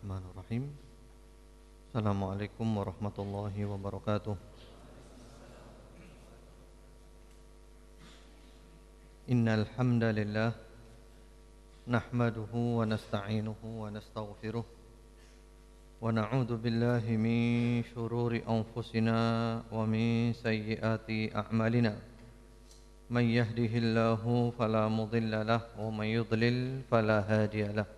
Bismillahirrahmanirrahim. Assalamualaikum warahmatullahi wabarakatuh. Innal hamdalillah nahmaduhu wa nasta'inuhu wa nastaghfiruh wa na'udzu billahi min shururi anfusina wa min sayyiati a'malina. Man yahdihillahu fala mudilla lahu wa man yudlil fala hadiya lahu.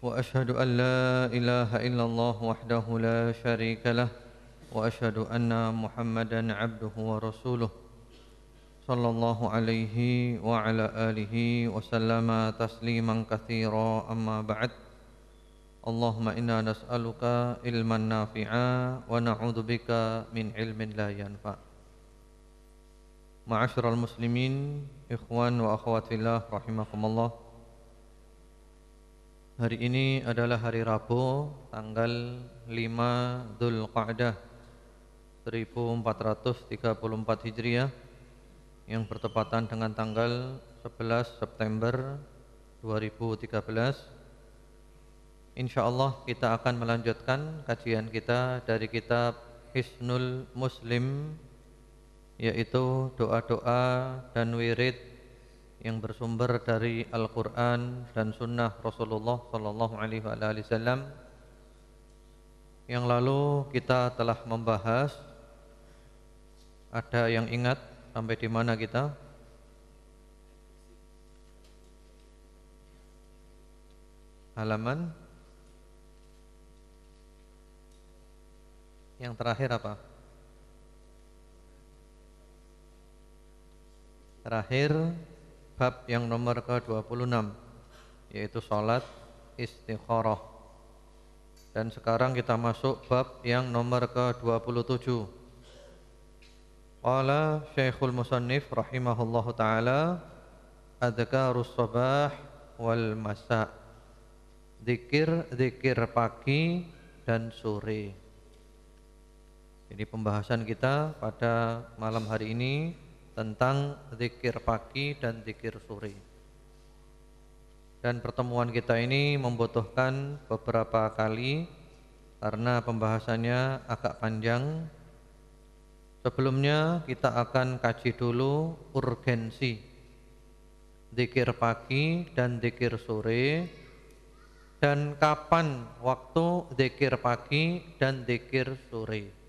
وأشهد أن لا إله إلا الله وحده لا شريك له وأشهد أن محمدا عبده ورسوله صلى الله عليه وعلى آله وسلم تسليما كثيرا أما بعد اللهم إنا نسألك علما نافعا ونعوذ بك من علم لا ينفع. معاشر المسلمين إخوان وأخوات في الله رحمكم الله. Hari ini adalah hari Rabu, tanggal 5 Dzulqa'dah 1434 Hijriah yang bertepatan dengan tanggal 11 September 2013. Insyaallah kita akan melanjutkan kajian kita dari kitab Hisnul Muslim, yaitu doa-doa dan wirid yang bersumber dari Al-Quran dan Sunnah Rasulullah Sallallahu Alaihi Wasallam. Yang lalu kita telah membahas, ada yang ingat sampai di mana kita? Halaman yang terakhir apa? Terakhir bab yang nomor ke-26, yaitu salat istikharah. Dan sekarang kita masuk bab yang nomor ke-27. Qala Syekhul Musannif rahimahullahu taala, adzkarus sabah wal masa. Zikir pagi dan sore. Jadi pembahasan kita pada malam hari ini tentang zikir pagi dan zikir sore. Dan pertemuan kita ini membutuhkan beberapa kali karena pembahasannya agak panjang. Sebelumnya kita akan kaji dulu urgensi zikir pagi dan zikir sore, dan kapan waktu zikir pagi dan zikir sore.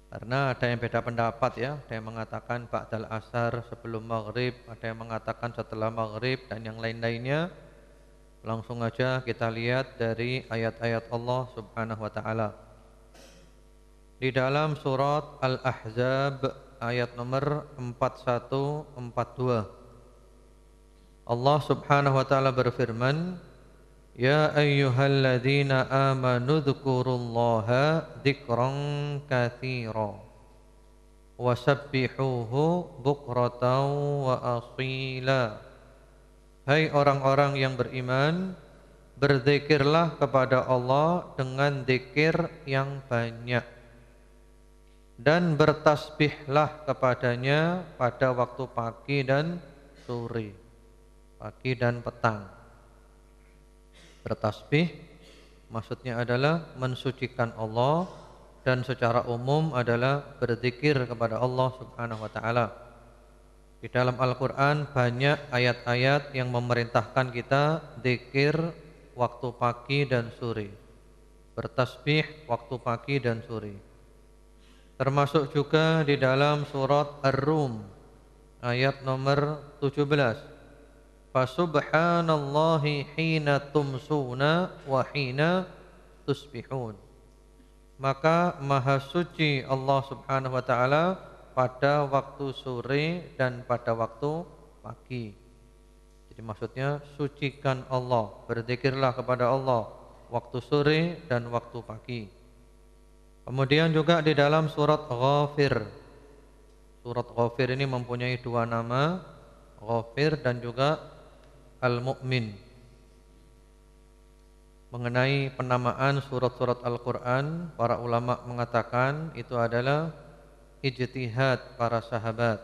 Karena ada yang beda pendapat ya, ada yang mengatakan ba'dal asar sebelum maghrib, ada yang mengatakan setelah maghrib, dan yang lain-lainnya. Langsung aja kita lihat dari ayat-ayat Allah Subhanahu wa ta'ala. Di dalam surat Al-Ahzab ayat nomor 41-42, Allah Subhanahu wa ta'ala berfirman, Ya ayyuhalladzina amanu dzkurullaha dzikran katsira wasabbihuhu bukratan wa asila. Hai orang-orang yang beriman, berzikirlah kepada Allah dengan zikir yang banyak, dan bertasbihlah kepadanya pada waktu pagi dan sore, pagi dan petang. Bertasbih maksudnya adalah mensucikan Allah, dan secara umum adalah berzikir kepada Allah Subhanahu wa ta'ala. Di dalam Al-Quran banyak ayat-ayat yang memerintahkan kita zikir waktu pagi dan sore, bertasbih waktu pagi dan sore. Termasuk juga di dalam surat Ar-Rum ayat nomor 17. Fasubhanallahi hina tumsuna wa hina tusbihun. Maka maha suci Allah Subhanahu wa ta'ala pada waktu sore dan pada waktu pagi. Jadi maksudnya sucikan Allah, berzikirlah kepada Allah waktu sore dan waktu pagi. Kemudian juga di dalam surat Ghafir. Surat Ghafir ini mempunyai dua nama, Ghafir dan juga Al-Mu'min. Mengenai penamaan surat-surat Al-Quran, para ulama mengatakan itu adalah ijtihad para sahabat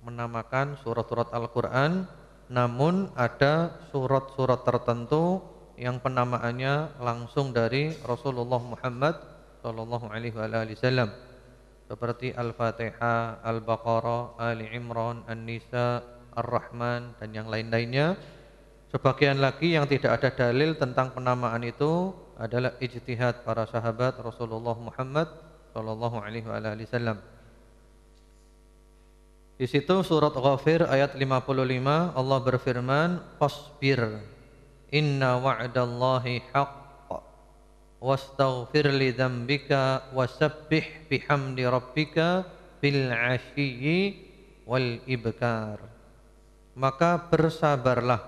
menamakan surat-surat Al-Quran. Namun ada surat-surat tertentu yang penamaannya langsung dari Rasulullah Muhammad sallallahu alaihi wasallam, seperti Al-Fatihah, Al-Baqarah, Ali Imran, An-Nisa, Ar-Rahman dan yang lain-lainnya. Sebagian lagi yang tidak ada dalil tentang penamaan itu adalah ijtihad para sahabat Rasulullah Muhammad sallallahu alaihi wasallam. Di situ surat Ghafir ayat 55 Allah berfirman, "Fasbir inna wa'dallahi haqq wastaghfir li dzambika wasabbih bihamdi rabbika bil 'ashiyyi wal ibkar." Maka bersabarlah,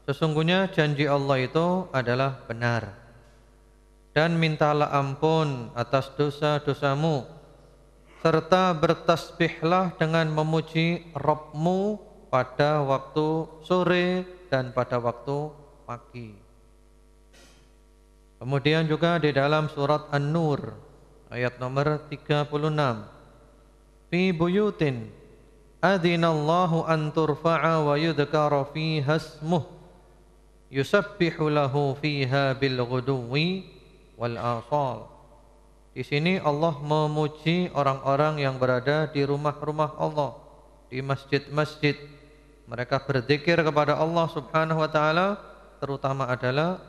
sesungguhnya janji Allah itu adalah benar, dan mintalah ampun atas dosa-dosamu, serta bertasbihlah dengan memuji Rabbmu pada waktu sore dan pada waktu pagi. Kemudian juga di dalam surat An-Nur ayat nomor 36, fi buyutin adzinallahu an turfa'a wa yudhkara fiha ismuh yusabbihu lahu fiha bil ghuduwi wal asal. Di sini Allah memuji orang-orang yang berada di rumah-rumah Allah, di masjid-masjid. Mereka berzikir kepada Allah Subhanahu wa taala, terutama adalah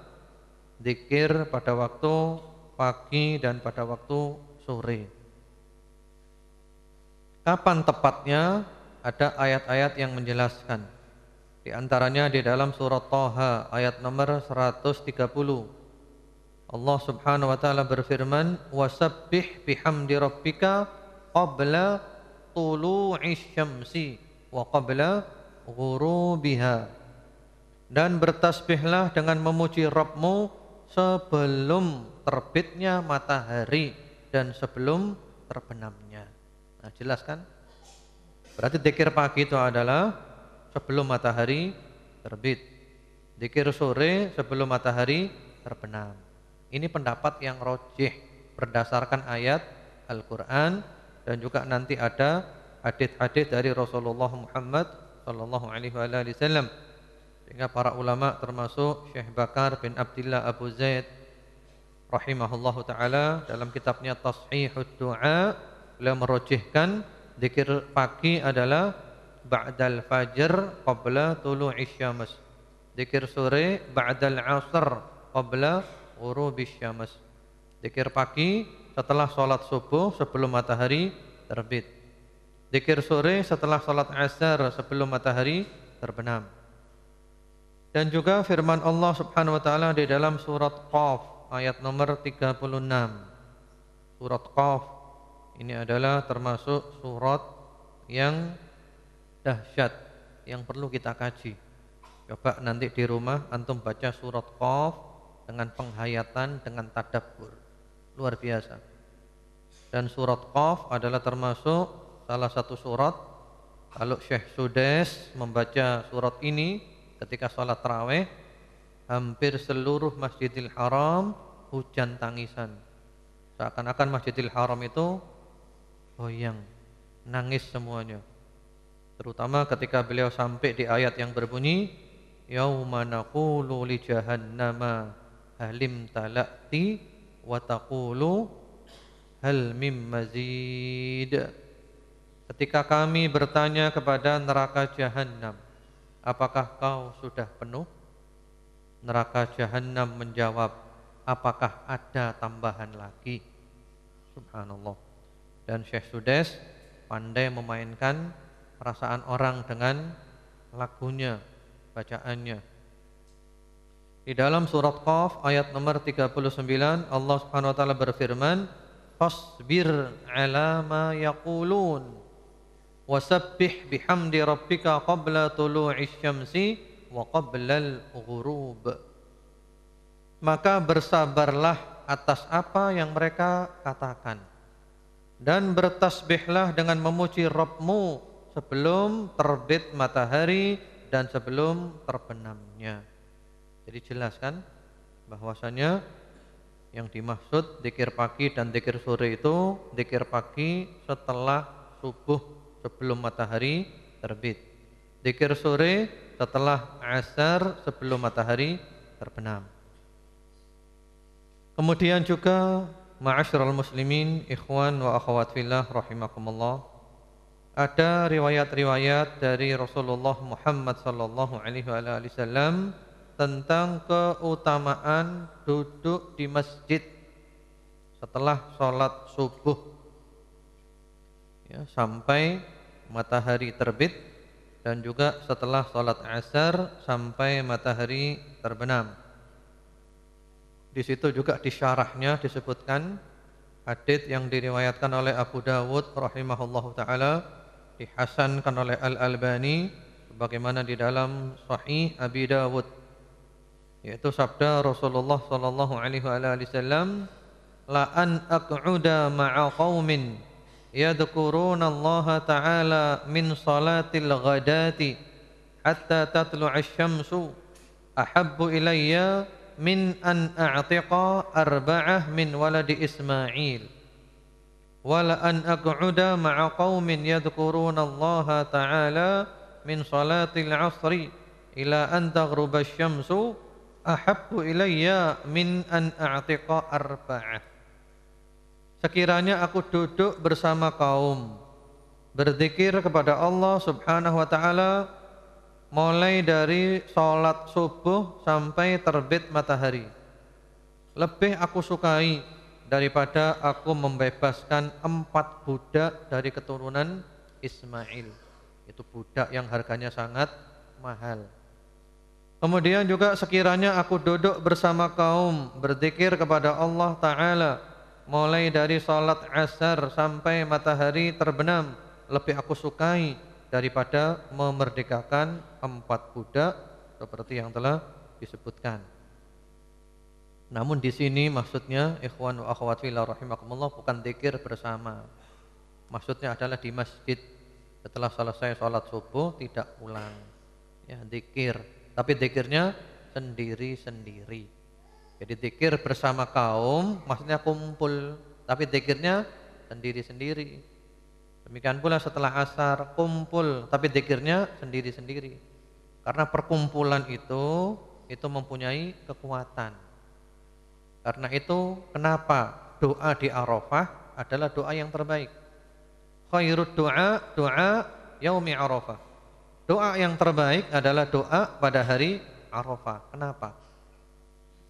zikir pada waktu pagi dan pada waktu sore. Kapan tepatnya? Ada ayat-ayat yang menjelaskan. Di antaranya di dalam surat Thaha ayat nomor 130. Allah Subhanahu wa taala berfirman, "Wasabbih bihamdi rabbika qabla tulu'isy syamsi wa qabla ghurubiha." Dan bertasbihlah dengan memuji Rabbmu sebelum terbitnya matahari dan sebelum terbenamnya. Nah, jelas kan? Berarti zikir pagi itu adalah sebelum matahari terbit. Zikir sore sebelum matahari terbenam. Ini pendapat yang rajih berdasarkan ayat Al-Qur'an dan juga nanti ada hadis-hadis dari Rasulullah Muhammad sallallahu alaihi wasallam. Sehingga para ulama termasuk Syekh Bakar bin Abdullah Abu Zaid rahimahullahu taala dalam kitabnya Tashihud Du'a, beliau merajihkan zikir pagi adalah ba'dal fajr qabla tulu'isy syams. Zikir sore ba'dal 'asr qabla ghurubisy syams. Zikir pagi setelah salat subuh sebelum matahari terbit. Zikir sore setelah salat asar sebelum matahari terbenam. Dan juga firman Allah Subhanahu wa taala di dalam surat Qaf ayat nomor 36. Surat Qaf ini adalah termasuk surat yang dahsyat yang perlu kita kaji. Coba nanti di rumah antum baca surat Qaf dengan penghayatan, dengan tadabbur. Luar biasa. Dan surat Qaf adalah termasuk salah satu surat, kalau Syekh Sudes membaca surat ini ketika sholat tarawih, hampir seluruh Masjidil Haram hujan tangisan. Seakan-akan Masjidil Haram itu goyang, nangis semuanya. Terutama ketika beliau sampai di ayat yang berbunyi, yauma naqulu li jahannama halim talati wa taqulu hal mim mazid. Ketika kami bertanya kepada neraka jahanam, apakah kau sudah penuh? Neraka jahanam menjawab, apakah ada tambahan lagi? Subhanallah. Dan Syekh Sudes pandai memainkan perasaan orang dengan lagunya, bacaannya. Di dalam surat Qaf ayat nomor 39 Allah Subhanahu wa taala berfirman, "Fasbir 'ala ma yaqulun wasabbih bihamdi rabbika qabla tulu'isy syamsi wa qablal ghurub." Maka bersabarlah atas apa yang mereka katakan, dan bertasbihlah dengan memuji Rabbmu sebelum terbit matahari dan sebelum terbenamnya. Jadi jelas kan bahwasanya yang dimaksud zikir pagi dan zikir sore itu zikir pagi setelah subuh sebelum matahari terbit. Zikir sore setelah asar sebelum matahari terbenam. Kemudian juga ma'asyiral muslimin, ikhwan wa akhwat fillah rahimakumullah, ada riwayat-riwayat dari Rasulullah Muhammad sallallahu alaihi wasallam tentang keutamaan duduk di masjid setelah sholat subuh ya, sampai matahari terbit, dan juga setelah sholat asar sampai matahari terbenam. Di situ juga di syarahnya disebutkan hadits yang diriwayatkan oleh Abu Dawud rahimahullahu taala, dihasankan oleh Al-Albani sebagaimana di dalam Sahih Abi Dawud, yaitu sabda Rasulullah sallallahu alaihi wasallam, la an aq'uda ma'a qaumin yadhkuruna Allah taala min salatil ghadati hatta tatlu'a asy-syamsu ahabbu ilayya min an a'tiqa arba'ah min waladi Ismail, wala an aq'uda ma'a qaumin yadhkuruna Allah ta'ala min salatil 'asri ila an taghruba asy-syamsu ahabbu ilayya min an a'tiqa arba'ah. Sekiranya aku duduk bersama kaum berzikir kepada Allah Subhanahu wa taala mulai dari sholat subuh sampai terbit matahari, lebih aku sukai daripada aku membebaskan 4 budak dari keturunan Ismail. Itu budak yang harganya sangat mahal. Kemudian juga sekiranya aku duduk bersama kaum berzikir kepada Allah Ta'ala mulai dari sholat asar sampai matahari terbenam, lebih aku sukai daripada memerdekakan 4 budak seperti yang telah disebutkan. Namun di sini maksudnya ikhwan wa akhwat fillah rahimakumullah bukan zikir bersama. Maksudnya adalah di masjid setelah selesai sholat subuh tidak pulang. Ya, zikir, tapi zikirnya sendiri-sendiri. Jadi zikir bersama kaum maksudnya kumpul, tapi zikirnya sendiri-sendiri. Demikian pula setelah asar kumpul, tapi zikirnya sendiri-sendiri. Karena perkumpulan itu mempunyai kekuatan. Karena itu kenapa doa di Arafah adalah doa yang terbaik. Khairud doa yaumi Arafah. Doa yang terbaik adalah doa pada hari Arafah. Kenapa?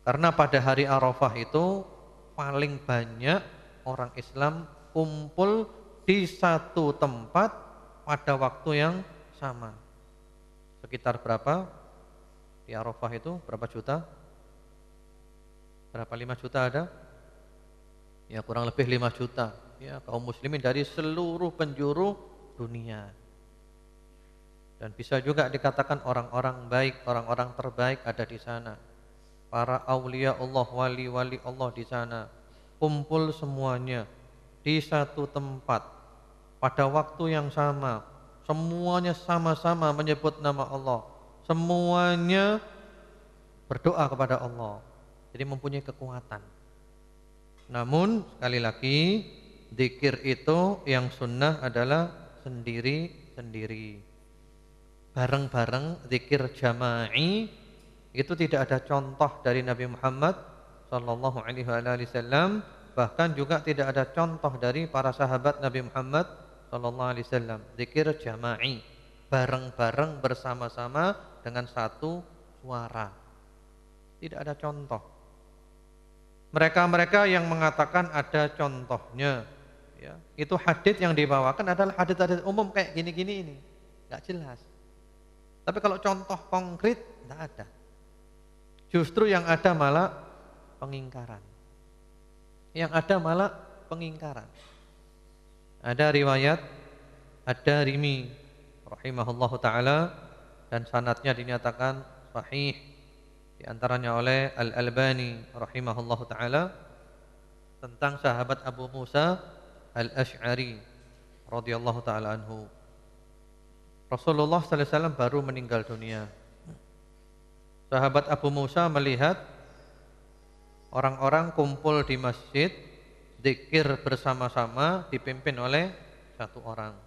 Karena pada hari Arafah itu paling banyak orang Islam kumpul di satu tempat pada waktu yang sama. Sekitar berapa? Di Arafah itu berapa juta? Berapa 5 juta ada? Ya kurang lebih 5 juta. Ya, kaum muslimin dari seluruh penjuru dunia. Dan bisa juga dikatakan orang-orang baik, orang-orang terbaik ada di sana. Para aulia Allah, wali-wali Allah di sana kumpul semuanya di satu tempat pada waktu yang sama, semuanya sama-sama menyebut nama Allah, semuanya berdoa kepada Allah. Jadi mempunyai kekuatan. Namun sekali lagi zikir itu yang sunnah adalah sendiri-sendiri. Bareng-bareng zikir jama'i itu tidak ada contoh dari Nabi Muhammad sallallahu alaihi wasallam, bahkan juga tidak ada contoh dari para sahabat Nabi Muhammad sallallahu alaihi wasallam. Zikir jama'i, bareng-bareng bersama-sama dengan satu suara. Tidak ada contoh. Mereka-mereka yang mengatakan ada contohnya, ya, itu hadits yang dibawakan adalah hadits-hadits umum kayak gini-gini ini, nggak jelas. Tapi kalau contoh konkret nggak ada. Justru yang ada malah pengingkaran. Yang ada malah pengingkaran. Ada riwayat Ad-Darimi rahimahullahu taala dan sanadnya dinyatakan sahih di antaranya oleh Al-Albani rahimahullahu taala tentang sahabat Abu Musa Al-Asy'ari radhiyallahu taala anhu. Rasulullah sallallahu alaihi wasallam baru meninggal dunia. Sahabat Abu Musa melihat orang-orang kumpul di masjid, zikir bersama-sama dipimpin oleh satu orang.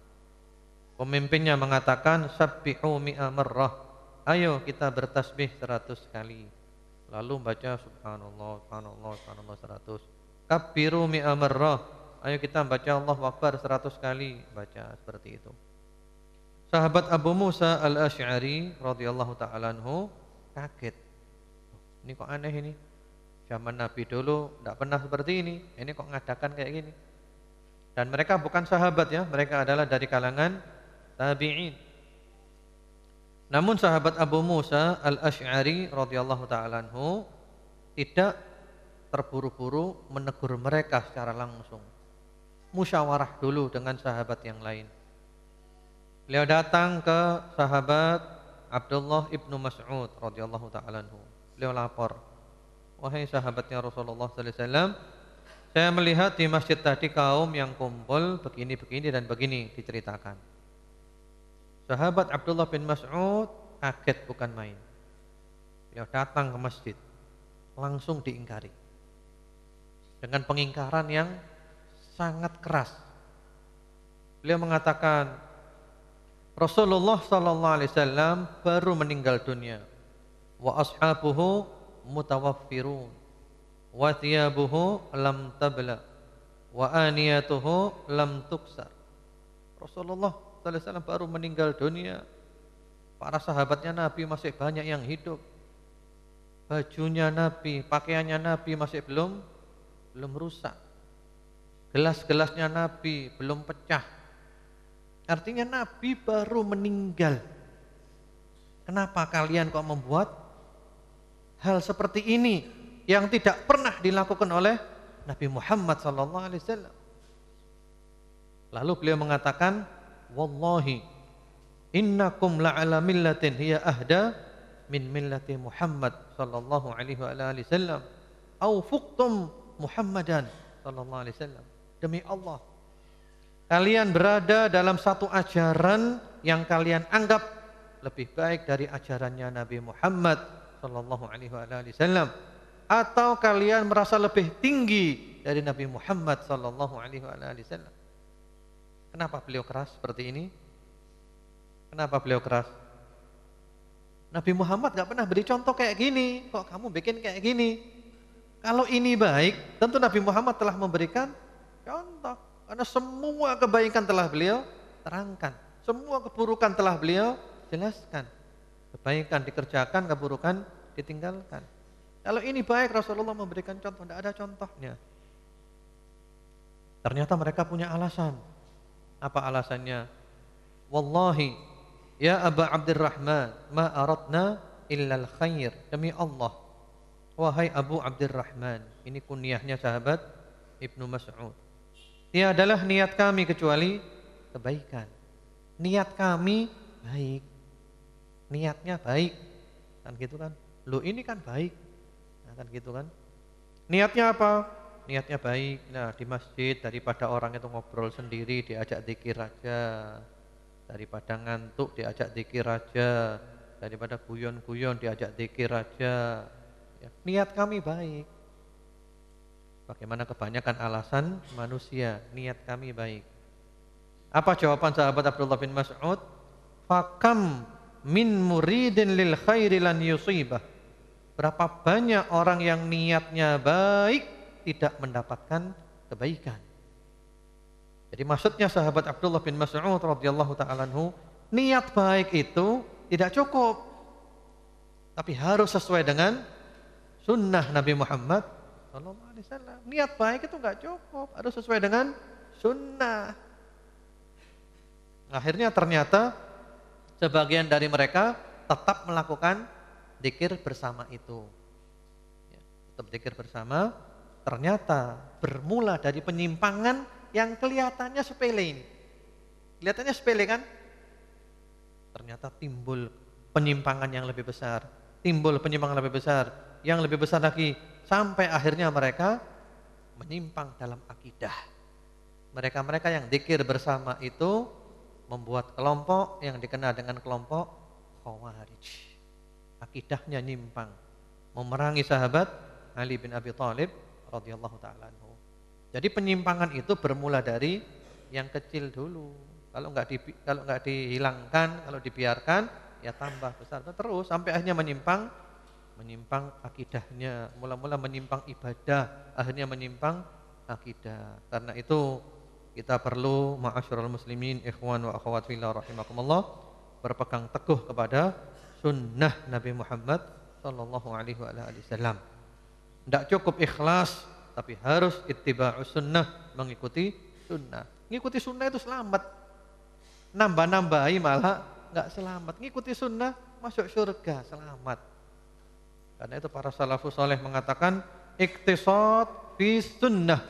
Pemimpinnya mengatakan sabbihu mi'a marrah. Ayo kita bertasbih 100 kali. lalu baca subhanallah, subhanallah, subhanallah 100. Kabbiru mi'a marrah. Ayo kita baca Allahu Akbar 100 kali, baca seperti itu. Sahabat Abu Musa Al-Asy'ari radhiyallahu taala anhu kaget. Ini kok aneh ini? Zaman Nabi dulu tidak pernah seperti ini kok ngadakan kayak gini. Dan mereka bukan sahabat ya, mereka adalah dari kalangan tabi'in. Namun sahabat Abu Musa Al-Asy'ari radhiyallahu taala anhu tidak terburu-buru menegur mereka secara langsung. Musyawarah dulu dengan sahabat yang lain. Beliau datang ke sahabat Abdullah ibnu Mas'ud radhiyallahu taala anhu. Beliau lapor, wahai sahabatnya Rasulullah sallallahu alaihi wasallam, saya melihat di masjid tadi kaum yang kumpul begini dan begini, diceritakan. Sahabat Abdullah bin Mas'ud kaget bukan main. Beliau datang ke masjid, langsung diingkari dengan pengingkaran yang sangat keras. Beliau mengatakan, Rasulullah sallallahu alaihi wasallam baru meninggal dunia, wa ashabuhu mutawaffirun, wa thiyabuhu lam tabla, wa aniyatuhu lam tuksar. Rasulullah sallallahu alaihi wasallam baru meninggal dunia, para sahabatnya Nabi masih banyak yang hidup, bajunya Nabi, pakaiannya Nabi masih belum rusak, gelas-gelasnya Nabi belum pecah. Artinya Nabi baru meninggal. Kenapa kalian kok membuat hal seperti ini yang tidak pernah dilakukan oleh Nabi Muhammad sallallahu alaihi wasallam? Lalu beliau mengatakan, wallahi innakum la'ala millatin hiya ahda min millati Muhammad sallallahu alaihi wasallam au fuqtum Muhammadan sallallahu alaihi wasallam. Demi Allah, kalian berada dalam satu ajaran yang kalian anggap lebih baik dari ajarannya Nabi Muhammad sallallahu alaihi wasallam, atau kalian merasa lebih tinggi dari Nabi Muhammad sallallahu alaihi wasallam. Kenapa beliau keras seperti ini? Kenapa beliau keras? Nabi Muhammad gak pernah beri contoh kayak gini, kok kamu bikin kayak gini? Kalau ini baik, tentu Nabi Muhammad telah memberikan contoh. Karena semua kebaikan telah beliau terangkan, semua keburukan telah beliau jelaskan. Kebaikan dikerjakan, keburukan ditinggalkan. Kalau ini baik, Rasulullah memberikan contoh, tidak ada contohnya. Ternyata mereka punya alasan. Apa alasannya? Wallahi ya Aba Abdurrahman, ma aradna illal khair. Demi Allah, wahai Abu Abdurrahman, ini kunyahnya sahabat Ibnu Mas'ud, tiadalah niat kami kecuali kebaikan. Niat kami baik. Niatnya baik. Kan gitu kan? Loh ini kan baik. Nah, kan gitu kan? Niatnya apa? Niatnya baik. Nah, di masjid daripada orang itu ngobrol sendiri, diajak zikir aja. Daripada ngantuk diajak zikir aja. Daripada guyon-guyon diajak zikir aja. Ya, niat kami baik. Bagaimana kebanyakan alasan manusia, niat kami baik. Apa jawaban sahabat Abdullah bin Mas'ud? Fakam min muridin lil khairi lan yusibah. Berapa banyak orang yang niatnya baik tidak mendapatkan kebaikan. Jadi maksudnya sahabat Abdullah bin Mas'ud radhiyallahu taala anhu, niat baik itu tidak cukup, tapi harus sesuai dengan sunnah Nabi Muhammad sallallahu alaihi wasallam. Niat baik itu enggak cukup, harus sesuai dengan sunnah. Akhirnya ternyata sebagian dari mereka tetap melakukan zikir bersama itu. Ya, tetap zikir bersama, ternyata bermula dari penyimpangan yang kelihatannya sepele ini. Kelihatannya sepele kan? Ternyata timbul penyimpangan yang lebih besar, timbul penyimpangan lebih besar, yang lebih besar lagi, sampai akhirnya mereka menyimpang dalam akidah. Mereka-mereka yang zikir bersama itu membuat kelompok yang dikenal dengan kelompok Khawarij. Akidahnya nyimpang, memerangi sahabat Ali bin Abi Thalib radhiyallahu taala anhu. Jadi penyimpangan itu bermula dari yang kecil dulu. Kalau enggak dihilangkan, kalau dibiarkan ya tambah besar terus sampai akhirnya menyimpang menyimpang akidahnya, mula-mula menyimpang ibadah, akhirnya menyimpang akidah. Karena itu kita perlu ma'asyiral muslimin, ikhwan wa akhwat fillah rahimakumullah, berpegang teguh kepada sunnah Nabi Muhammad sallallahu alaihi wasallam. Tidak cukup ikhlas, tapi harus ittiba'us sunnah, mengikuti sunnah. Mengikuti sunnah itu selamat. Nambah-nambahi malah enggak selamat. Mengikuti sunnah masuk surga, selamat. Karena itu para salafus saleh mengatakan iktisad fi sunnah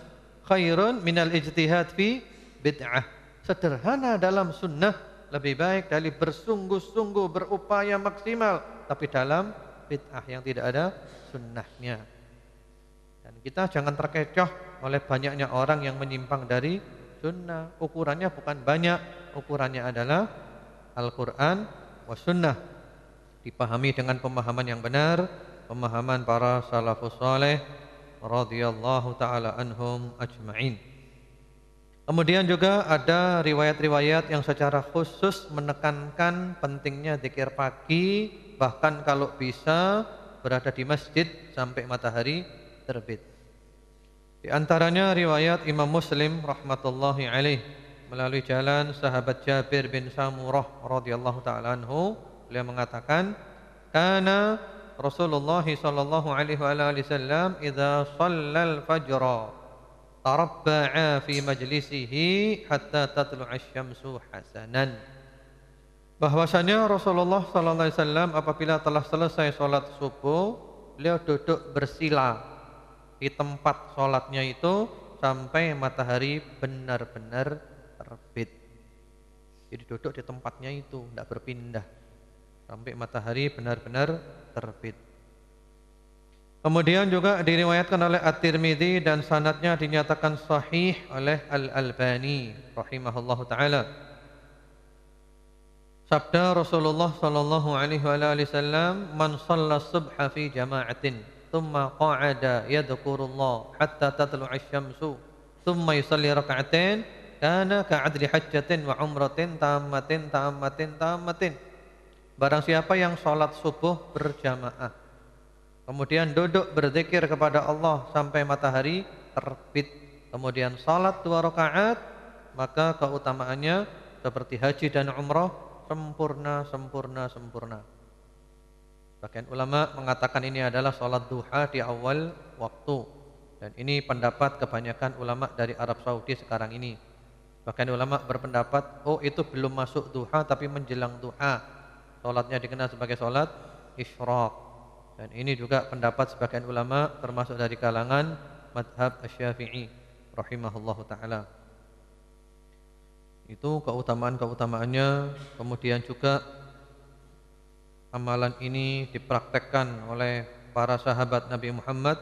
khairun minal ijtihad fi bid'ah. Sederhana dalam sunnah lebih baik dari bersungguh-sungguh berupaya maksimal tapi dalam bid'ah yang tidak ada sunnahnya. Dan kita jangan terkecoh oleh banyaknya orang yang menyimpang dari sunnah. Ukurannya bukan banyak, ukurannya adalah Al-Quran wa sunnah. Dipahami dengan pemahaman yang benar, pemahaman para salafus saleh radhiyallahu taala anhum ajma'in. Kemudian juga ada riwayat-riwayat yang secara khusus menekankan pentingnya zikir pagi, bahkan kalau bisa berada di masjid sampai matahari terbit. Di antaranya riwayat Imam Muslim rahmatullahi alaih melalui jalan sahabat Jabir bin Samurah radhiyallahu taala anhu, beliau mengatakan, "Kana Rasulullah sallallahu alaihi wasallam idza shallal fajra tarabba'a fi majlisihi hatta tatlu'a asy-syamsu hasanan." Bahwasanya Rasulullah sallallahu alaihi wasallam apabila telah selesai salat subuh, beliau duduk bersila di tempat salatnya itu sampai matahari benar-benar terbit. Jadi duduk di tempatnya itu, tidak berpindah sampai matahari benar-benar terbit. Kemudian juga diriwayatkan oleh At-Tirmidzi dan sanadnya dinyatakan sahih oleh Al-Albani rahimahullahu taala. Sabda Rasulullah sallallahu alaihi wasallam, "Man shalla subha fi jama'atin, thumma qa'ada yadhkurullah hatta tatlu'a asy-syamsu, thumma yusalli rak'atain, kana ka'adli hajjatin wa umratin tammatin." Barang siapa yang salat subuh berjamaah, kemudian duduk berzikir kepada Allah sampai matahari terbit, kemudian salat 2 rakaat, maka keutamaannya seperti haji dan umrah, sempurna. Sebagian ulama mengatakan ini adalah salat duha di awal waktu, dan ini pendapat kebanyakan ulama dari Arab Saudi sekarang ini. Sebagian ulama berpendapat, oh itu belum masuk duha tapi menjelang duha, salatnya dikenal sebagai salat isyraq. Dan ini juga pendapat sebagian ulama termasuk dari kalangan madhab Asy-Syafi'i rahimahullahu ta'ala. Itu keutamaan-keutamaannya. Kemudian juga amalan ini dipraktekkan oleh para sahabat Nabi Muhammad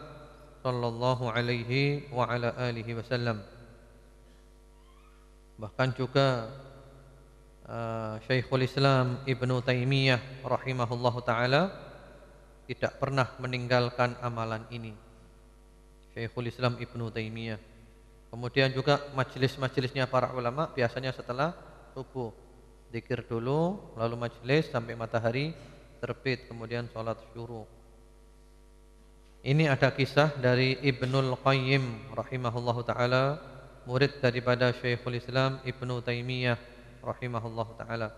sallallahu alaihi wa ala alihi wasallam. Bahkan juga Syekhul Islam Ibnu Taimiyah rahimahullahu ta'ala tidak pernah meninggalkan amalan ini. Syekhul Islam Ibnu Taimiyah. Kemudian juga majelis-majelisnya para ulama biasanya setelah subuh, zikir dulu, lalu majelis sampai matahari terbit, kemudian sholat syuruq. Ini ada kisah dari Ibnul Qayyim rahimahullahu ta'ala, murid daripada Syekhul Islam Ibnu Taimiyah rahimahullahu ta'ala.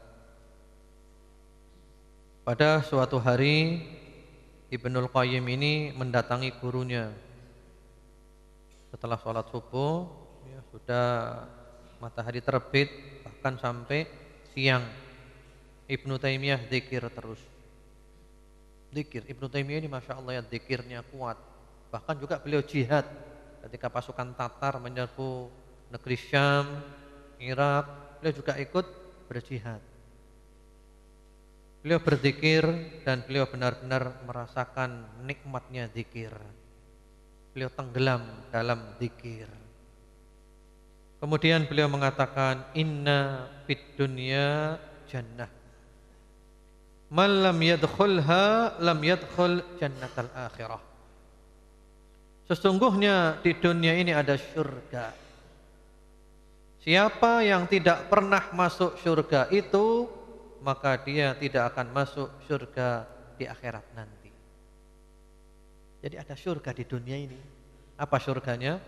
Pada suatu hari Ibnul Qayyim ini mendatangi gurunya setelah sholat subuh, ya, sudah matahari terbit, bahkan sampai siang. Ibnu Taimiyah zikir terus. Zikir Ibnu Taimiyah ini masya Allah ya, zikirnya kuat. Bahkan juga beliau jihad ketika pasukan Tatar menyerbu negeri Syam, Irak, beliau juga ikut berjihad. Beliau berzikir dan beliau benar-benar merasakan nikmatnya zikir. Beliau tenggelam dalam zikir. Kemudian beliau mengatakan, inna fid dunya jannah, man lam yadkhulha lam yadkhul jannatal akhirah. Sesungguhnya di dunia ini ada surga. Siapa yang tidak pernah masuk surga itu, maka dia tidak akan masuk surga di akhirat nanti. Jadi ada surga di dunia ini. Apa surganya?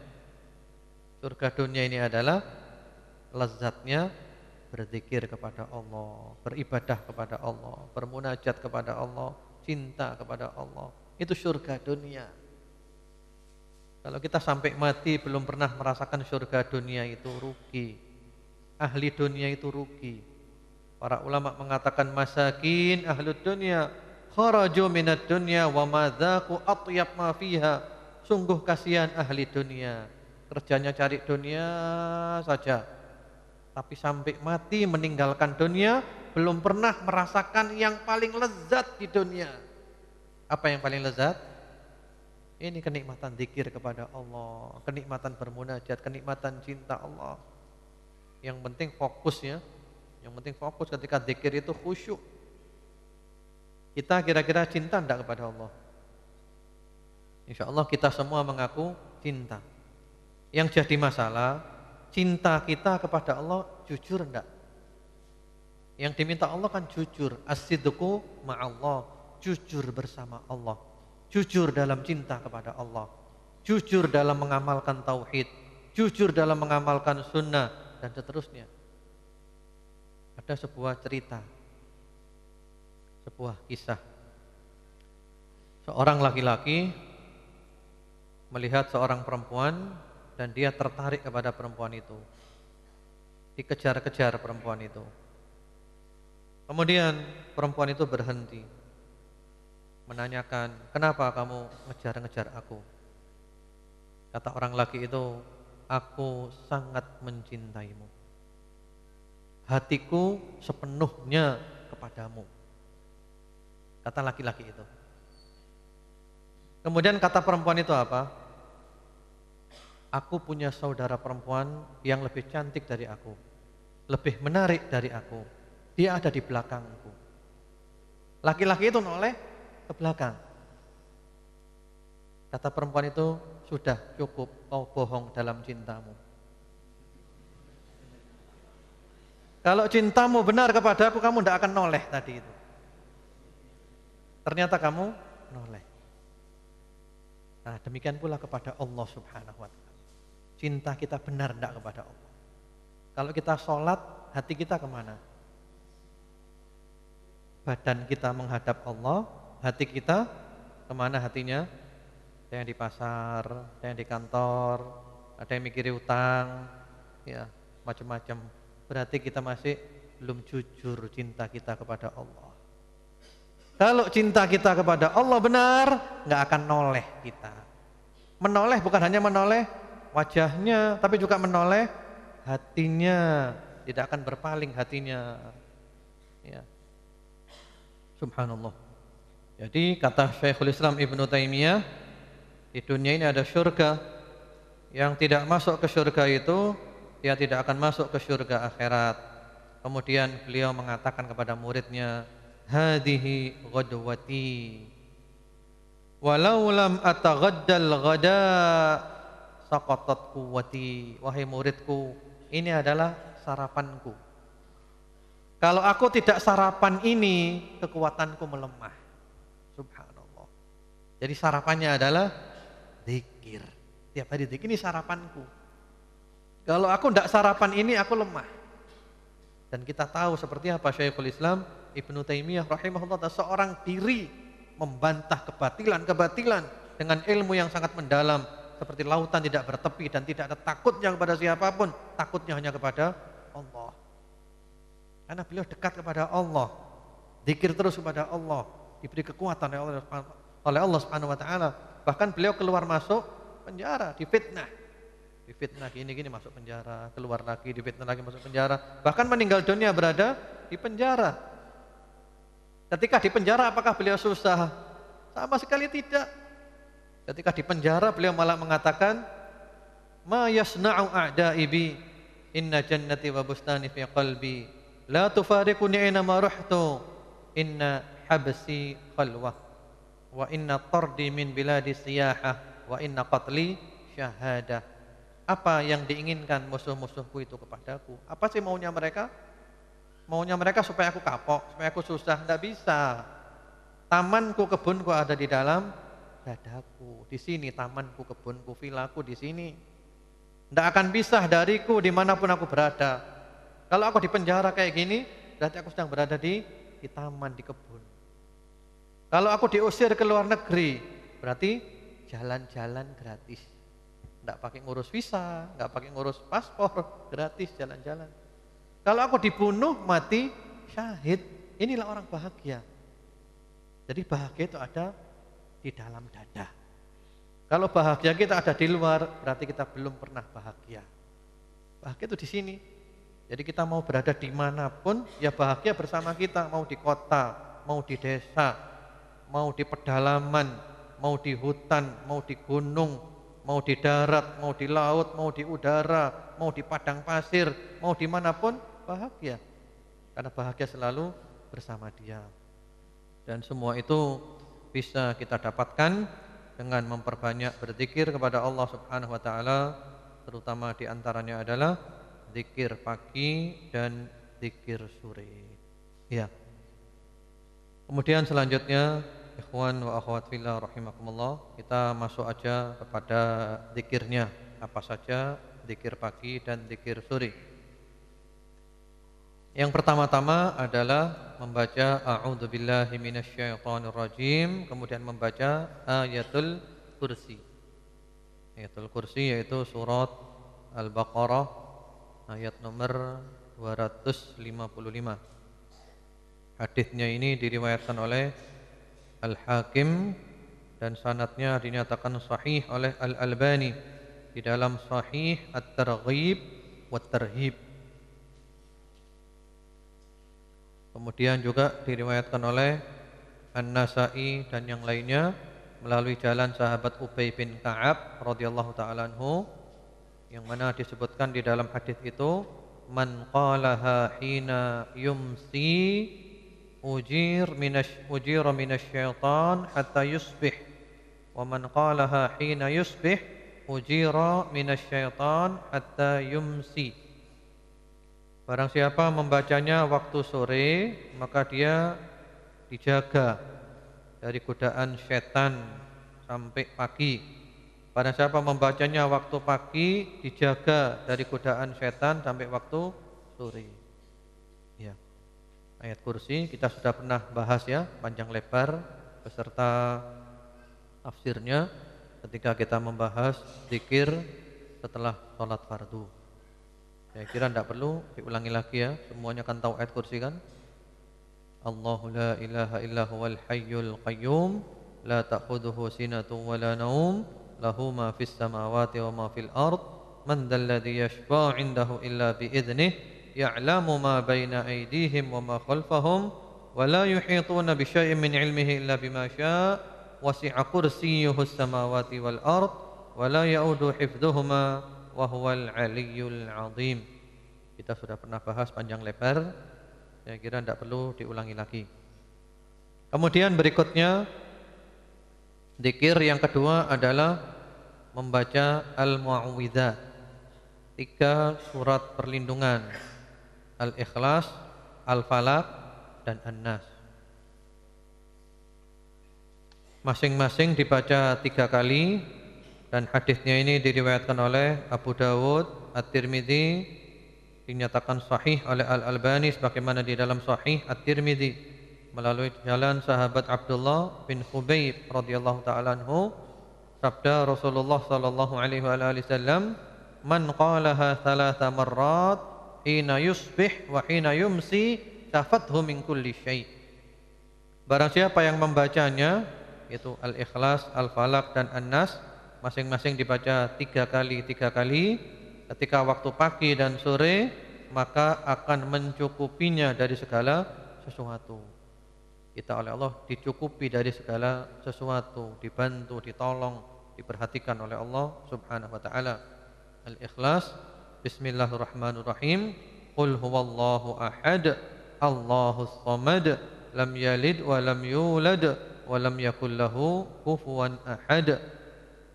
Surga dunia ini adalah lezatnya berzikir kepada Allah, beribadah kepada Allah, bermunajat kepada Allah, cinta kepada Allah. Itu surga dunia. Kalau kita sampai mati belum pernah merasakan surga dunia, itu rugi. Ahli dunia itu rugi. Para ulama mengatakan masakin ahlud dunya kharaju minad dunya wa madzaku atyab ma fiha. Sungguh kasihan ahli dunia. Kerjanya cari dunia saja. Tapi sampai mati meninggalkan dunia belum pernah merasakan yang paling lezat di dunia. Apa yang paling lezat? Ini kenikmatan zikir kepada Allah, kenikmatan bermunajat, kenikmatan cinta Allah. Yang penting fokus ya. Yang penting fokus ketika zikir itu khusyuk. Kita kira-kira cinta enggak kepada Allah? Insya Allah kita semua mengaku cinta. Yang jadi masalah, cinta kita kepada Allah jujur enggak? Yang diminta Allah kan jujur, as-sidqu ma'allah, jujur bersama Allah. Jujur dalam cinta kepada Allah, jujur dalam mengamalkan tauhid, jujur dalam mengamalkan sunnah, dan seterusnya. Ada sebuah cerita, sebuah kisah. Seorang laki-laki melihat seorang perempuan dan dia tertarik kepada perempuan itu. Dikejar-kejar perempuan itu. Kemudian perempuan itu berhenti menanyakan, kenapa kamu ngejar-ngejar aku? Kata orang laki itu, aku sangat mencintaimu. Hatiku sepenuhnya kepadamu. Kata laki-laki itu. Kemudian kata perempuan itu apa? Aku punya saudara perempuan yang lebih cantik dari aku, lebih menarik dari aku. Dia ada di belakangku. Laki-laki itu noleh ke belakang. Kata perempuan itu, sudah cukup kau bohong dalam cintamu. Kalau cintamu benar kepada aku, kamu tidak akan noleh tadi itu. Ternyata kamu noleh. Nah, demikian pula kepada Allah Subhanahu wa ta'ala. Cinta kita benar tidak kepada Allah. Kalau kita sholat, hati kita kemana? Badan kita menghadap Allah, hati kita kemana hatinya? Ada yang di pasar, ada yang di kantor, ada yang mikiri utang, ya macam-macam. Berarti kita masih belum jujur cinta kita kepada Allah. Kalau cinta kita kepada Allah benar, nggak akan noleh kita. Menoleh bukan hanya menoleh wajahnya, tapi juga menoleh hatinya. Tidak akan berpaling hatinya. Ya. Subhanallah. Jadi kata Syekhul Islam Ibnu Taimiyah, di dunia ini ada syurga. Yang tidak masuk ke syurga itu, dia tidak akan masuk ke syurga akhirat. Kemudian beliau mengatakan kepada muridnya, hadihi ghadwati walau lam ataghaddal ghada saqatat quwwati. Wahai muridku, ini adalah sarapanku. Kalau aku tidak sarapan ini, kekuatanku melemah. Subhanallah. Jadi sarapannya adalah zikir. Tiap hari zikir, ini sarapanku. Kalau aku tidak sarapan ini, aku lemah. Dan kita tahu seperti apa Syekhul Islam Ibnu Taimiyah rahimahullah, seorang diri membantah kebatilan-kebatilan dengan ilmu yang sangat mendalam, seperti lautan tidak bertepi dan tidak ada takutnya kepada siapapun, takutnya hanya kepada Allah. Karena beliau dekat kepada Allah, zikir terus kepada Allah, diberi kekuatan oleh Allah Subhanahu wa taala. Bahkan beliau keluar masuk penjara, difitnah. Difitnah gini-gini masuk penjara, keluar lagi, difitnah lagi masuk penjara. Bahkan meninggal dunia berada di penjara. Ketika di penjara apakah beliau susah? Sama sekali tidak. Ketika di penjara beliau malah mengatakan, "Ma yasna'u a'da'i bi, inna jannati wa bustani fi qalbi, la tufariquni aina ma ruhtu, inna habsi khalwah, wa inna tardi min biladi siyahah, wa inna qatli syahadah." Apa yang diinginkan musuh-musuhku itu kepadaku? Apa sih maunya mereka? Maunya mereka supaya aku kapok, supaya aku susah. Tidak bisa. Tamanku, kebunku ada di dalam dadaku. Di sini tamanku, kebunku, vilaku di sini. Tidak akan pisah dariku dimanapun aku berada. Kalau aku di penjara kayak gini, berarti aku sedang berada di taman, di kebun. Kalau aku diusir ke luar negeri, berarti jalan-jalan gratis. Tidak pakai ngurus visa, tidak pakai ngurus paspor, gratis jalan-jalan. Kalau aku dibunuh, mati, syahid, inilah orang bahagia. Jadi bahagia itu ada di dalam dada. Kalau bahagia kita ada di luar, berarti kita belum pernah bahagia. Bahagia itu di sini. Jadi kita mau berada dimanapun, ya bahagia bersama kita. Mau di kota, mau di desa, mau di pedalaman, mau di hutan, mau di gunung, mau di darat, mau di laut, mau di udara, mau di padang pasir, mau dimanapun, bahagia. Karena bahagia selalu bersama Dia. Dan semua itu bisa kita dapatkan dengan memperbanyak berzikir kepada Allah Subhanahu wa taala, terutama di antaranya adalah zikir pagi dan zikir sore. Ya. Kemudian selanjutnya, ikhwan wa akhwat fillah rahimakumullah, kita masuk aja kepada zikirnya. Apa saja zikir pagi dan zikir sore? Yang pertama-tama adalah membaca a'udzubillahi minasyaitonirrajim, kemudian membaca ayatul kursi. Ayatul kursi yaitu surat Al-Baqarah ayat nomor 255. Hadisnya ini diriwayatkan oleh Al-Hakim dan sanadnya dinyatakan sahih oleh Al-Albani di dalam Sahih At-Targhib wa Tarhib. Kemudian juga diriwayatkan oleh An-Nasa'i dan yang lainnya melalui jalan sahabat Ubay bin Ka'ab radhiyallahu taala anhu, yang mana disebutkan di dalam hadis itu, man qalaha hina yumsi ujira minasyaitan hatta yusbih, wa man qalaha hina yusbih ujira minasyaitan hatta yumsi. Barang siapa membacanya waktu sore, maka dia dijaga dari godaan setan sampai pagi. Barang siapa membacanya waktu pagi, dijaga dari godaan setan sampai waktu sore. Ya. Ayat kursi kita sudah pernah bahas ya, panjang lebar beserta tafsirnya ketika kita membahas zikir setelah sholat fardu. Saya kira tidak perlu diulangi lagi ya, semuanya kan tahu ayat kursi kan? Allahu la ilaha illa huwal hayyul qayyum la ta'khudhuhu sinatun wa la naum lahu ma fis samawati wa ma fil ard man dzal ladzi yashfa'u 'indahu illa bi idznihi ya'lamu ma baina aydihim wa ma khalfahum wa la yuhituna bi syai'in min 'ilmihi illa bima syaa' wasi'a kursiyyuhus samawati wal ard wa la ya'udu hifdhuhuma wa huwal aliyyul azim. Kita sudah pernah bahas panjang lebar, saya kira tidak perlu diulangi lagi. Kemudian berikutnya, zikir yang kedua adalah membaca al-mu'awwidzat, 3 surat perlindungan, Al-Ikhlas, Al-Falaq dan An-Nas. Masing-masing dibaca 3 kali. Dan hadisnya ini diriwayatkan oleh Abu Dawud, At-Tirmidzi, dinyatakan sahih oleh Al-Albani sebagaimana di dalam Sahih At-Tirmidzi melalui jalan sahabat Abdullah bin Khubayb radhiyallahu taala anhu, sabda Rasulullah sallallahu alaihi wasallam, man qalaha 3 marrat hina yusbih wa hina yumsi tafathu min kulli syai'. Barang siapa yang membacanya, yaitu Al-Ikhlas, Al-Falaq dan An-Nas, masing-masing dibaca 3 kali ketika waktu pagi dan sore, maka akan mencukupinya dari segala sesuatu. Kita oleh Allah dicukupi dari segala sesuatu, dibantu, ditolong, diperhatikan oleh Allah Subhanahu wa taala. Al-Ikhlas, bismillahirrahmanirrahim, qul huwallahu ahad, Allahus samad, lam yalid wa lam yulad wa lam yakul lahu kufuwan ahad.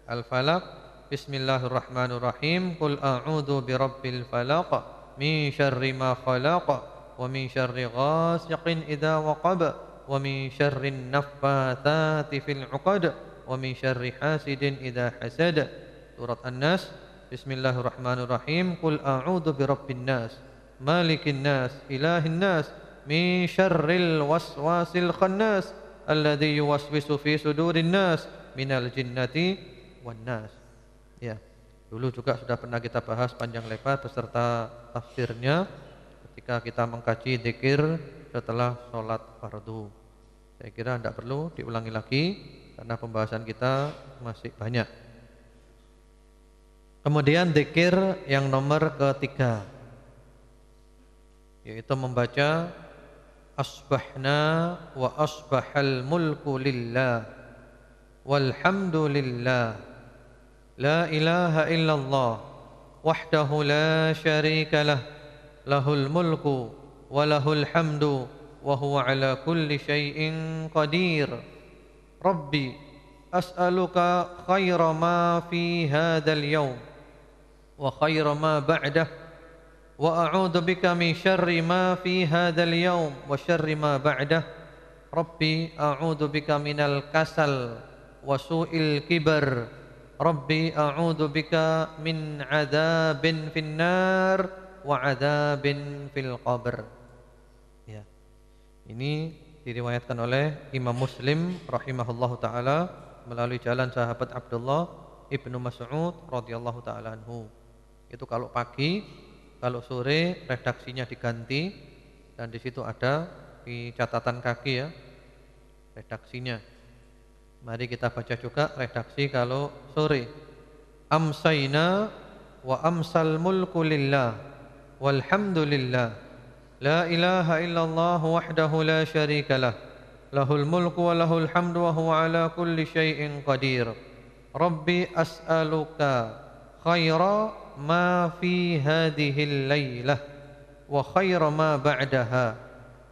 Al-Falaq, bismillahirrahmanirrahim, qul a'udzu birabbil falaq min syarri ma khalaq wa min syarri ghasiqin idza waqab wa min syarrin naffatsati fil 'uqad wa min syarri hasidin idza hasad. Surat An-Nas. Bismillahirrahmanirrahim. Qul a'udzu birabbin nas, malikin nas, ilahin nas, min syarril waswasil khannas, alladzi yuwaswisu fi sudurin nas, minal jinnati wan nas. Ya, dulu juga sudah pernah kita bahas panjang lebar beserta tafsirnya ketika kita mengkaji zikir setelah sholat fardu. Saya kira tidak perlu diulangi lagi karena pembahasan kita masih banyak. Kemudian zikir yang nomor ketiga, yaitu membaca asbahna wa asbahal mulku lillah walhamdulillah la ilaha illallah wahdahu la syarika lah lahul mulku wa lahul hamdu wa huwa ala kulli syai'in qadir. Rabbi as'aluka khaira ma fi hadzal yawm wa khaira ma ba'dah wa a'udzu bika min syarri ma fi hadzal yawm wa syarri ma ba'dah. Rabbi a'udzu bika minal kasal wa su'il kibar. Rabbi a'udzu bika min 'adzabin finnar wa 'adzabin fil qabr. Ya. Ini diriwayatkan oleh Imam Muslim rahimahullahu taala melalui jalan sahabat Abdullah Ibnu Mas'ud radhiyallahu taala anhu. Itu kalau pagi, kalau sore redaksinya diganti dan di situ ada di catatan kaki ya redaksinya. Mari kita baca juga redaksi kalau sore. Amsayna wa amsal mulku lillah walhamdulillah la ilaha illallah wahdahu la syarika lah lahul mulku wa lahul hamdu wa huwa ala kulli syai'in qadir. Rabbi as'aluka khaira ma fi hadhil lailah wa khaira ma ba'daha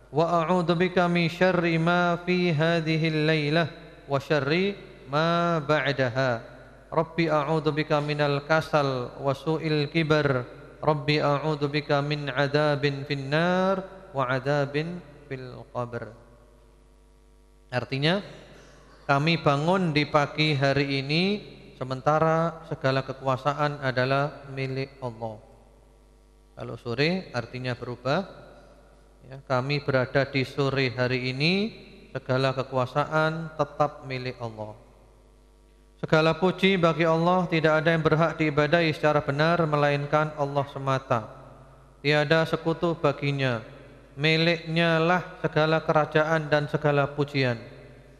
wa a'udzu bika min syarri ma fi hadhil lailah wa syarri ma ba'daha. Rabbi a'udzu bika minal kasal wa su'il kibar. Rabbi a'udzu bika min 'adzabin finnar wa 'adzabin fil qabr. Artinya, kami bangun di pagi hari ini sementara segala kekuasaan adalah milik Allah. Kalau sore artinya berubah ya, kami berada di sore hari ini, segala kekuasaan tetap milik Allah. Segala puji bagi Allah, tidak ada yang berhak diibadahi secara benar melainkan Allah semata. Tiada sekutu baginya. Miliknya lah segala kerajaan dan segala pujian,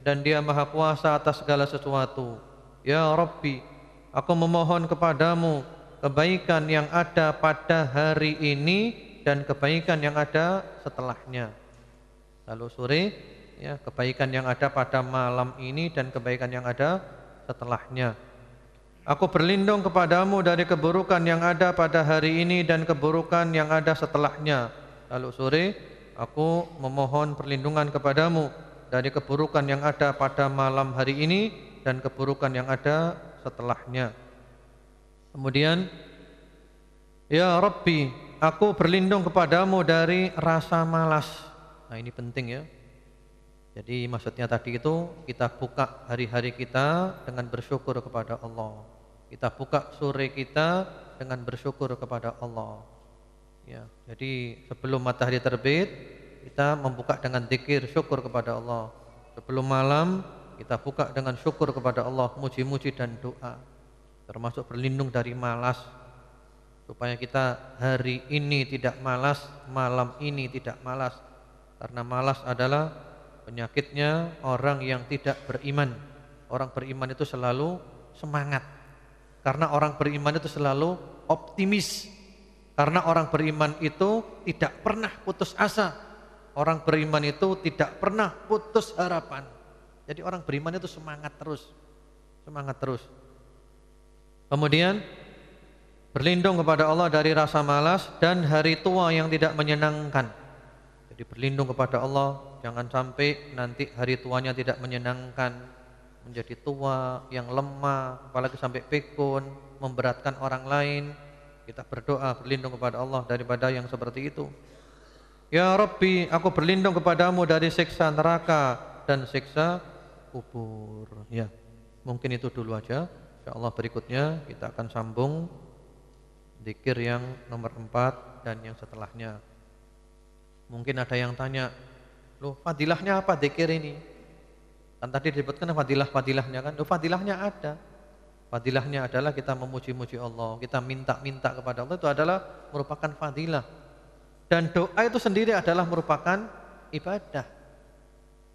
dan Dia Maha Kuasa atas segala sesuatu. Ya Rabbi, aku memohon kepadamu kebaikan yang ada pada hari ini dan kebaikan yang ada setelahnya. Lalu sore ya, kebaikan yang ada pada malam ini dan kebaikan yang ada setelahnya. Aku berlindung kepadamu dari keburukan yang ada pada hari ini dan keburukan yang ada setelahnya. Lalu sore, aku memohon perlindungan kepadamu dari keburukan yang ada pada malam hari ini dan keburukan yang ada setelahnya. Kemudian, ya Rabbi, aku berlindung kepadamu dari rasa malas. Nah, ini penting ya. Jadi maksudnya tadi itu kita buka hari-hari kita dengan bersyukur kepada Allah. Kita buka sore kita dengan bersyukur kepada Allah. Ya, jadi sebelum matahari terbit kita membuka dengan zikir syukur kepada Allah. Sebelum malam kita buka dengan syukur kepada Allah, muji-muji dan doa. Termasuk berlindung dari malas, supaya kita hari ini tidak malas, malam ini tidak malas. Karena malas adalah penyakitnya orang yang tidak beriman. Orang beriman itu selalu semangat. Karena orang beriman itu selalu optimis. Karena orang beriman itu tidak pernah putus asa. Orang beriman itu tidak pernah putus harapan. Jadi orang beriman itu semangat terus. Semangat terus. Kemudian berlindung kepada Allah dari rasa malas dan hari tua yang tidak menyenangkan. Jadi berlindung kepada Allah, jangan sampai nanti hari tuanya tidak menyenangkan, menjadi tua yang lemah, apalagi sampai pikun, memberatkan orang lain. Kita berdoa berlindung kepada Allah daripada yang seperti itu. Ya Rabbi, aku berlindung kepadamu dari siksa neraka dan siksa kubur. Ya. Mungkin itu dulu aja. Insyaallah berikutnya kita akan sambung zikir yang nomor 4 dan yang setelahnya. Mungkin ada yang tanya, loh fadilahnya apa zikir ini? Kan tadi disebutkan fadilah-fadilahnya kan. Loh fadilahnya ada. Fadilahnya adalah kita memuji-muji Allah, kita minta-minta kepada Allah, itu adalah merupakan fadilah. Dan doa itu sendiri adalah merupakan ibadah.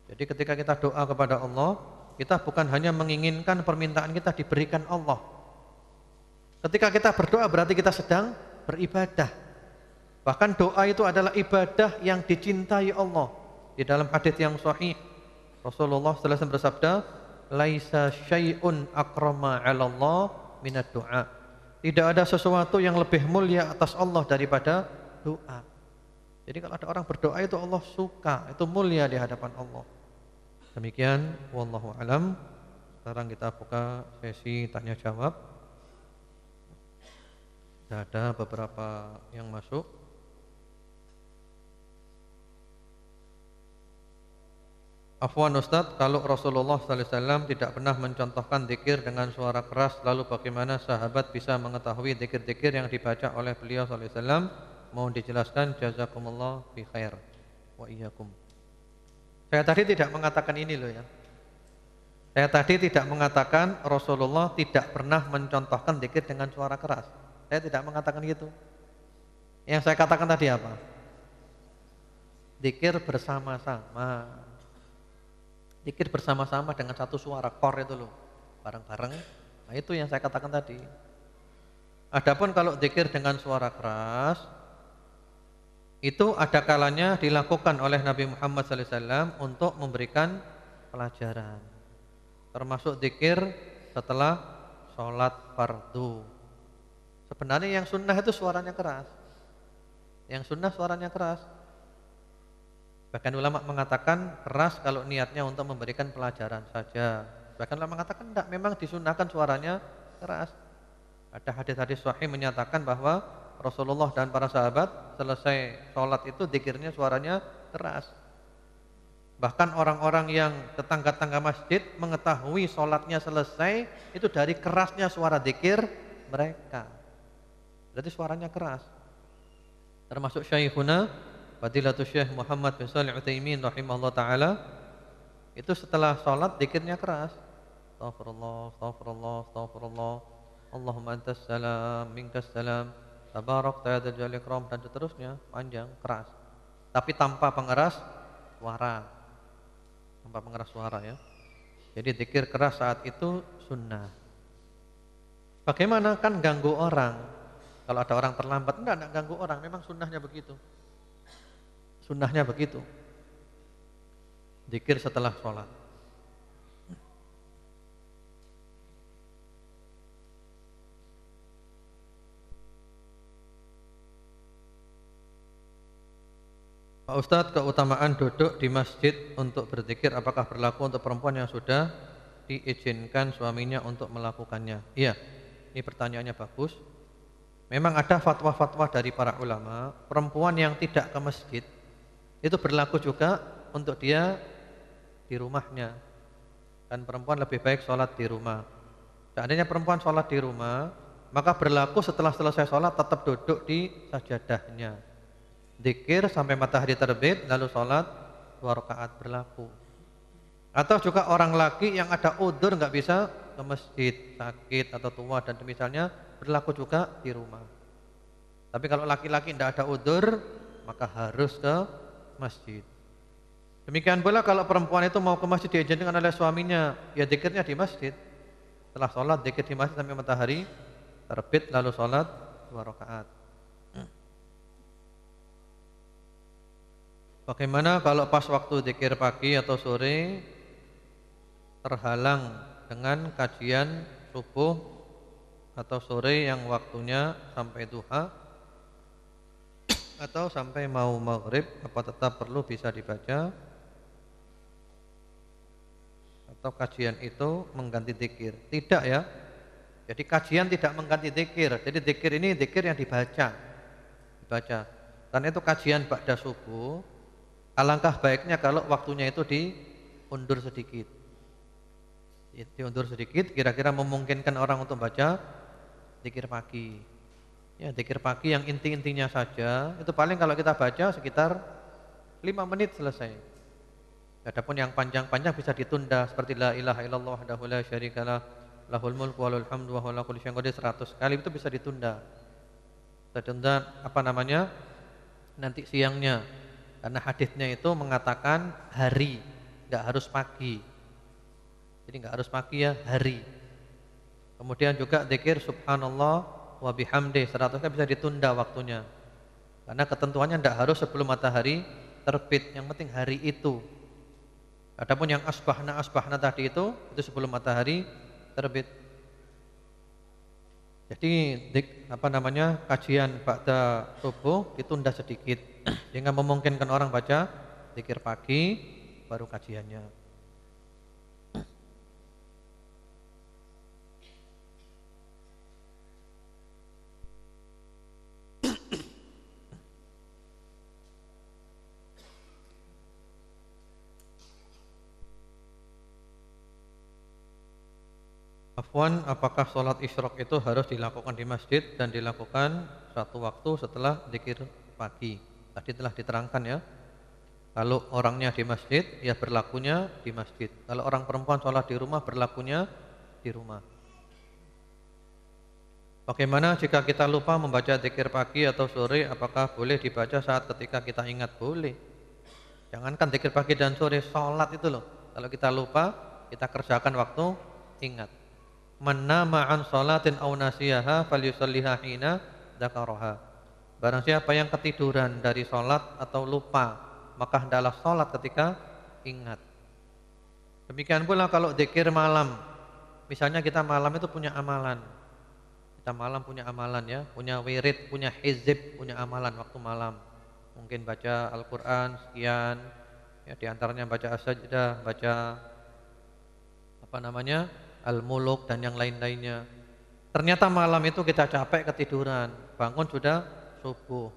Jadi ketika kita doa kepada Allah, kita bukan hanya menginginkan permintaan kita diberikan Allah. Ketika kita berdoa berarti kita sedang beribadah. Bahkan doa itu adalah ibadah yang dicintai Allah. Di dalam hadis yang sahih, Rasulullah sallallahu alaihi wasallam bersabda, "Laisa syai'un akrama 'ala Allah minad du'a." Tidak ada sesuatu yang lebih mulia atas Allah daripada doa. Jadi kalau ada orang berdoa itu Allah suka, itu mulia di hadapan Allah. Demikian, wallahu alam. Sekarang kita buka sesi tanya jawab. Sudah ada beberapa yang masuk. Afwan Ustadz, kalau Rasulullah sallallahu alaihi wasallam tidak pernah mencontohkan zikir dengan suara keras, lalu bagaimana sahabat bisa mengetahui zikir-zikir yang dibaca oleh beliau sallallahu alaihi wasallam? Mohon dijelaskan, jazakumullah bi khair wa iyyakum. Saya tadi tidak mengatakan ini loh ya. Saya tadi tidak mengatakan Rasulullah tidak pernah mencontohkan zikir dengan suara keras. Saya tidak mengatakan gitu. Yang saya katakan tadi apa? Zikir bersama-sama. Zikir bersama-sama dengan satu suara kor itu loh, bareng-bareng. Nah itu yang saya katakan tadi. Adapun kalau zikir dengan suara keras, itu ada kalanya dilakukan oleh Nabi Muhammad SAW untuk memberikan pelajaran. Termasuk zikir setelah sholat fardu. Sebenarnya yang sunnah itu suaranya keras. Yang sunnah suaranya keras. Bahkan ulama mengatakan keras kalau niatnya untuk memberikan pelajaran saja. Bahkan ulama mengatakan tidak, memang disunnahkan suaranya keras. Ada hadis-hadis sahih menyatakan bahwa Rasulullah dan para sahabat selesai sholat itu zikirnya suaranya keras. Bahkan orang-orang yang tetangga-tangga masjid mengetahui sholatnya selesai itu dari kerasnya suara zikir mereka. Berarti suaranya keras. Termasuk Syekhuna Fadilatul Syekh Muhammad bin Shalih Al-Utsaimin rahimahullah taala, itu setelah sholat zikirnya keras. Astaghfirullah, astaghfirullah, astaghfirullah. Allahumma antas salam, minkas salam, tabarakta ya dzal jalali wal ikram, dan seterusnya, panjang, keras. Tapi tanpa pengeras suara. Tanpa pengeras suara ya. Jadi zikir keras saat itu sunnah. Bagaimana, kan ganggu orang. Kalau ada orang terlambat, enggak ganggu orang, memang sunnahnya begitu. Sunnahnya begitu. Zikir setelah sholat. Pak Ustadz, keutamaan duduk di masjid untuk berzikir apakah berlaku untuk perempuan yang sudah diizinkan suaminya untuk melakukannya? Iya, ini pertanyaannya bagus. Memang ada fatwa-fatwa dari para ulama, perempuan yang tidak ke masjid itu berlaku juga untuk dia di rumahnya. Dan perempuan lebih baik sholat di rumah. Seandainya perempuan sholat di rumah, maka berlaku setelah selesai sholat tetap duduk di sajadahnya. Zikir sampai matahari terbit, lalu sholat 2 rakaat berlaku. Atau juga orang laki yang ada udzur nggak bisa ke masjid, sakit atau tua dan misalnya, berlaku juga di rumah. Tapi kalau laki-laki tidak ada udzur, maka harus ke masjid. Demikian pula kalau perempuan itu mau ke masjid diizinkan oleh suaminya, ya zikirnya di masjid. Setelah sholat zikir di masjid sampai matahari terbit, lalu sholat 2 rakaat. Bagaimana kalau pas waktu zikir pagi atau sore terhalang dengan kajian subuh atau sore yang waktunya sampai duha atau sampai mau maghrib, apa tetap perlu bisa dibaca atau kajian itu mengganti zikir? Tidak ya. Jadi kajian tidak mengganti zikir. Jadi zikir ini zikir yang dibaca. Dan itu kajian ba'da subuh. Alangkah baiknya kalau waktunya itu diundur sedikit. diundur sedikit, kira-kira memungkinkan orang untuk baca zikir pagi. Ya, zikir pagi yang inti-intinya saja, itu paling kalau kita baca sekitar 5 menit selesai. Adapun yang panjang-panjang bisa ditunda seperti la ilaha illallah wahdahu la syarikalah lahul mulku wa lahul hamdu wa huwa ala kulli syai'in qadir 100 kali itu bisa ditunda. Tertunda apa namanya? Nanti siangnya. Karena hadisnya itu mengatakan hari, enggak harus pagi. Jadi enggak harus pagi ya, hari. Kemudian juga zikir subhanallah wa bihamdi 100 kali bisa ditunda waktunya. Karena ketentuannya enggak harus sebelum matahari terbit, yang penting hari itu. Adapun yang asbahna tadi itu sebelum matahari terbit. Jadi apa namanya, kajian ba'da subuh ditunda sedikit sehingga memungkinkan orang baca zikir pagi baru kajiannya. Afwan, apakah sholat isyraq itu harus dilakukan di masjid dan dilakukan satu waktu setelah zikir pagi? Tadi telah diterangkan ya. Kalau orangnya di masjid, ya berlakunya di masjid. Kalau orang perempuan sholat di rumah, berlakunya di rumah. Bagaimana jika kita lupa membaca zikir pagi atau sore, apakah boleh dibaca saat ketika kita ingat? Boleh. Jangankan zikir pagi dan sore, sholat itu loh. Kalau kita lupa, kita kerjakan waktu ingat. Man nama an sholatin aw nasiyaha falyusalliha hina dzakaraha. Barang siapa yang ketiduran dari sholat atau lupa, maka hendaklah sholat ketika ingat. Demikian pula kalau zikir malam. Misalnya kita malam itu punya amalan. Kita malam punya amalan ya, punya wirid, punya hizib, punya amalan waktu malam. Mungkin baca Al-Qur'an sekian, ya di antaranya baca as-sajdah, baca apa namanya? Al-Muluk dan yang lain-lainnya. Ternyata malam itu kita capek ketiduran, bangun sudah subuh.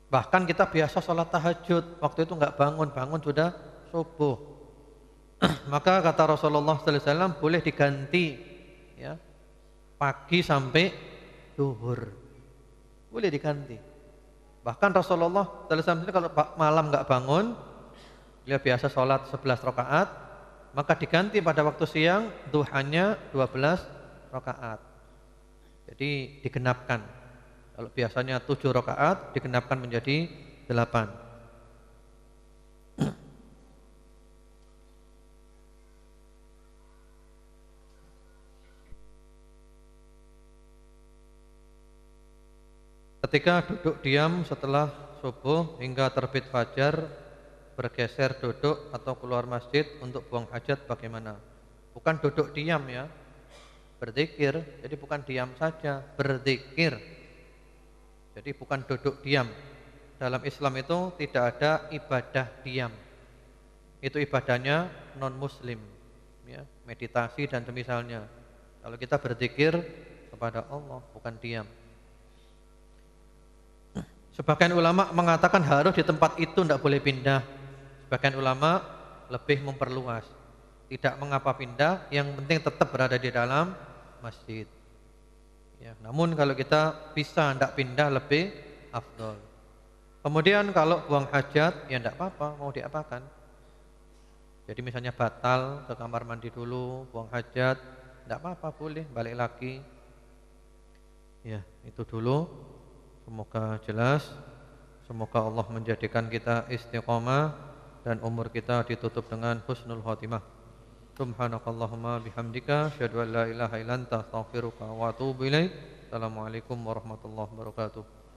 Bahkan kita biasa sholat tahajud, waktu itu enggak bangun sudah subuh. Maka kata Rasulullah sallallahu alaihi wasallam boleh diganti ya. Pagi sampai zuhur. Boleh diganti. Bahkan Rasulullah sallallahu alaihi wasallam kalau malam enggak bangun, dia biasa sholat 11 rakaat, maka diganti pada waktu siang duhanya 12 rakaat. Jadi digenapkan. Kalau biasanya 7 rakaat digenapkan menjadi 8. Ketika duduk diam setelah subuh hingga terbit fajar, bergeser duduk atau keluar masjid untuk buang hajat bagaimana? Bukan duduk diam ya, berzikir. Jadi bukan diam saja, berzikir. Jadi bukan duduk diam. Dalam Islam itu tidak ada ibadah diam. Itu ibadahnya non muslim ya, meditasi dan semisalnya. Kalau kita berzikir kepada Allah bukan diam. Sebagian ulama mengatakan harus di tempat itu tidak boleh pindah. Sebagian ulama lebih memperluas, tidak mengapa pindah, yang penting tetap berada di dalam masjid. Ya, namun kalau kita bisa tidak pindah lebih afdol. Kemudian kalau buang hajat ya tidak apa-apa, mau diapakan. Jadi misalnya batal ke kamar mandi dulu, buang hajat, tidak apa-apa, boleh balik lagi. Ya, itu dulu. Semoga jelas. Semoga Allah menjadikan kita istiqomah dan umur kita ditutup dengan husnul khotimah. Subhanakallahumma bihamdika asyhadu an la ilaha illa anta astaghfiruka wa atubu ilaik. Assalamualaikum warahmatullahi wabarakatuh.